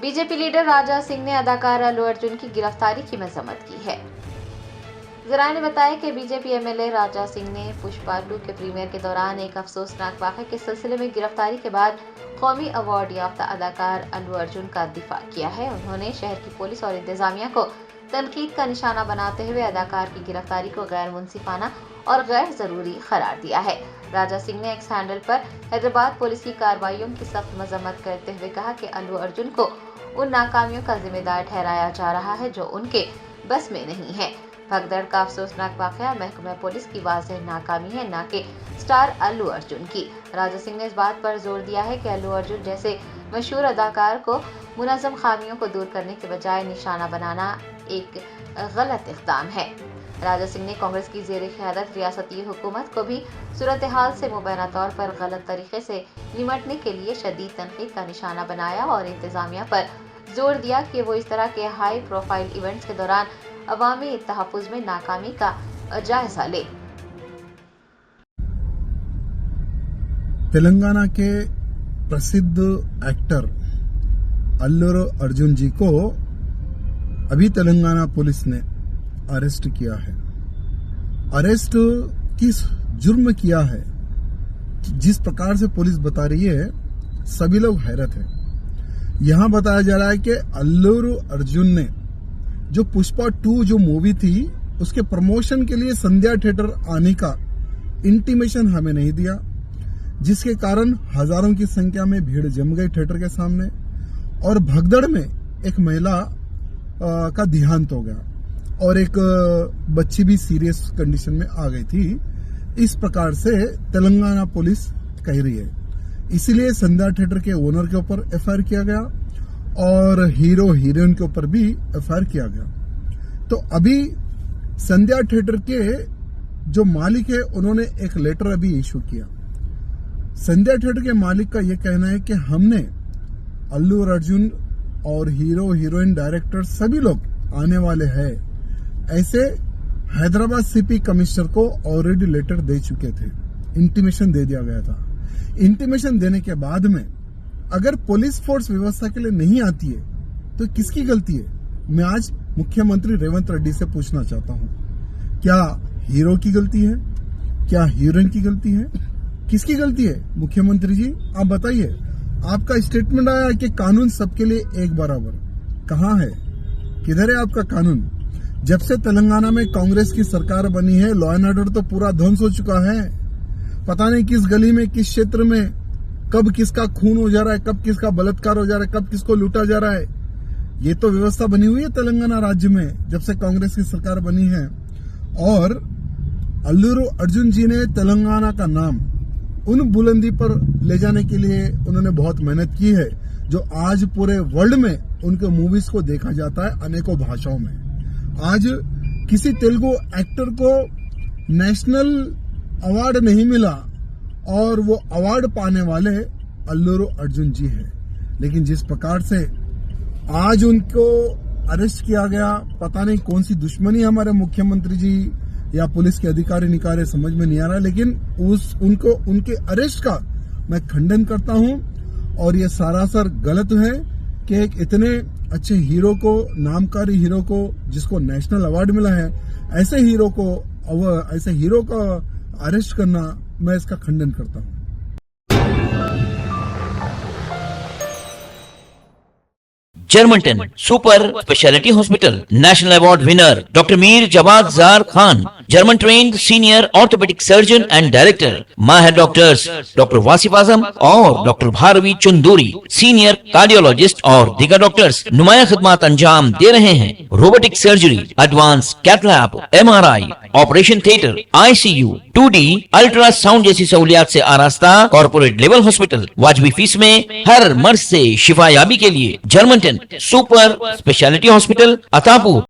BJP leader Raja Singh ने अदाकार अल्लू अर्जुन की गिरफ्तारी की मजम्मत की है। जराये ने बताया कि बीजेपी एमएलए राजा सिंह ने पुष्पा 2 के प्रीमियर के दौरान एक अफसोसनाक वाक़े के सिलसिले में गिरफ्तारी के बाद कौमी अवार्ड याफ्ता अदाकार अल्लू अर्जुन का दिफा किया है। उन्होंने शहर की पुलिस और इंतजामिया को तनकीद का निशाना बनाते हुए अदाकार की गिरफ्तारी को गैर मुंसिफाना और गैर जरूरी करार दिया है। राजा सिंह ने एक्स हैंडल पर हैदराबाद पुलिस की कार्रवाइयों की सख्त मजम्मत करते हुए कहा कि अल्लू अर्जुन को उन नाकामियों का जिम्मेदार ठहराया जा रहा है जो उनके बस में नहीं है। भगदड़ का अफसोसनाक वाकया महकमा पुलिस की वाज़ेह नाकामी है, न कि स्टार अल्लू अर्जुन की। राजा सिंह ने इस बात पर जोर दिया है कि अल्लू अर्जुन जैसे मशहूर अदाकार को मुनज़्ज़म खामियों को दूर करने के बजाय निशाना बनाना एक गलत इक़दाम है। राजा सिंह ने कांग्रेस की ज़ेर क़यादत रियासती हुकूमत को भी सूरत हाल से मुबैना तौर पर गलत तरीके से निमटने के लिए शदीद तनकीद का निशाना बनाया और इंतजामिया पर जोर दिया कि वो इस तरह के हाई प्रोफाइल इवेंट्स के दौरान अवामी तहफ़्फ़ुज़ में नाकामी का जायजा ले। तेलंगाना के प्रसिद्ध एक्टर अल्लू अर्जुन जी को अभी तेलंगाना पुलिस ने अरेस्ट किया है। अरेस्ट किस जुर्म किया है, जिस प्रकार से पुलिस बता रही है, सभी लोग हैरत है। यहाँ बताया जा रहा है कि अल्लू अर्जुन ने जो पुष्पा 2 जो मूवी थी उसके प्रमोशन के लिए संध्या थिएटर आने का इंटीमेशन हमें नहीं दिया, जिसके कारण हजारों की संख्या में भीड़ जम गई थिएटर के सामने और भगदड़ में एक महिला का देहांत हो गया और एक बच्ची भी सीरियस कंडीशन में आ गई थी। इस प्रकार से तेलंगाना पुलिस कह रही है। इसीलिए संध्या थिएटर के ओनर के ऊपर एफआईआर किया गया और हीरो हीरोइन के ऊपर भी एफआईआर किया गया। तो अभी संध्या थिएटर के जो मालिक है उन्होंने एक लेटर अभी इशू किया। संध्या थिएटर के मालिक का यह कहना है कि हमने अल्लू अर्जुन और हीरो हीरोइन डायरेक्टर सभी लोग आने वाले हैं, ऐसे हैदराबाद सीपी कमिश्नर को ऑलरेडी लेटर दे चुके थे, इंटीमेशन दे दिया गया था। इंटीमेशन देने के बाद में अगर पुलिस फोर्स व्यवस्था के लिए नहीं आती है तो किसकी गलती है? मैं आज मुख्यमंत्री रेवंत रेड्डी से पूछना चाहता हूं, क्या हीरो की गलती है, क्या हीरोइन की गलती है, किसकी गलती है? मुख्यमंत्री जी आप बताइए। आपका स्टेटमेंट आया कि कानून सबके लिए एक बराबर, कहां है, किधर है आपका कानून? जब से तेलंगाना में कांग्रेस की सरकार बनी है लॉ एंड ऑर्डर तो पूरा ध्वंस हो चुका है। पता नहीं किस गली में, किस क्षेत्र में कब किसका खून हो जा रहा है, कब किसका बलात्कार हो जा रहा है, कब किसको लूटा जा रहा है। ये तो व्यवस्था बनी हुई है तेलंगाना राज्य में जब से कांग्रेस की सरकार बनी है। और अल्लू अर्जुन जी ने तेलंगाना का नाम उन बुलंदी पर ले जाने के लिए उन्होंने बहुत मेहनत की है, जो आज पूरे वर्ल्ड में उनके मूवीज को देखा जाता है अनेकों भाषाओं में। आज किसी तेलुगु एक्टर को नेशनल अवार्ड नहीं मिला और वो अवार्ड पाने वाले अल्लू अर्जुन जी है। लेकिन जिस प्रकार से आज उनको अरेस्ट किया गया, पता नहीं कौन सी दुश्मनी हमारे मुख्यमंत्री जी या पुलिस के अधिकारी निकारे समझ में नहीं आ रहा है। लेकिन उनके अरेस्ट का मैं खंडन करता हूं और ये सरासर गलत है कि एक इतने अच्छे हीरो को, नामकारी हीरो को, जिसको नेशनल अवार्ड मिला है, ऐसे हीरो का अरेस्ट करना, मैं इसका खंडन करता हूं। जर्मनटन super speciality hospital national award winner doctor Mir Jawad Zar Khan, German trained senior orthopaedic surgeon and director, माहिर डॉक्टर्स डॉक्टर वासिफ आजम और doctor Bharavi Chanduri, senior cardiologist और दीगर डॉक्टर्स नुमाया खिदमत अंजाम दे रहे हैं। Robotic surgery, advance cath lab, MRI, operation theatre, ICU, 2D ultrasound जैसी सहूलियात से आरास्ता कॉर्पोरेट लेवल हॉस्पिटल, वाजबी फीस में हर मर्ज से शिफायाबी के लिए Germanton super speciality hospital, Attapur.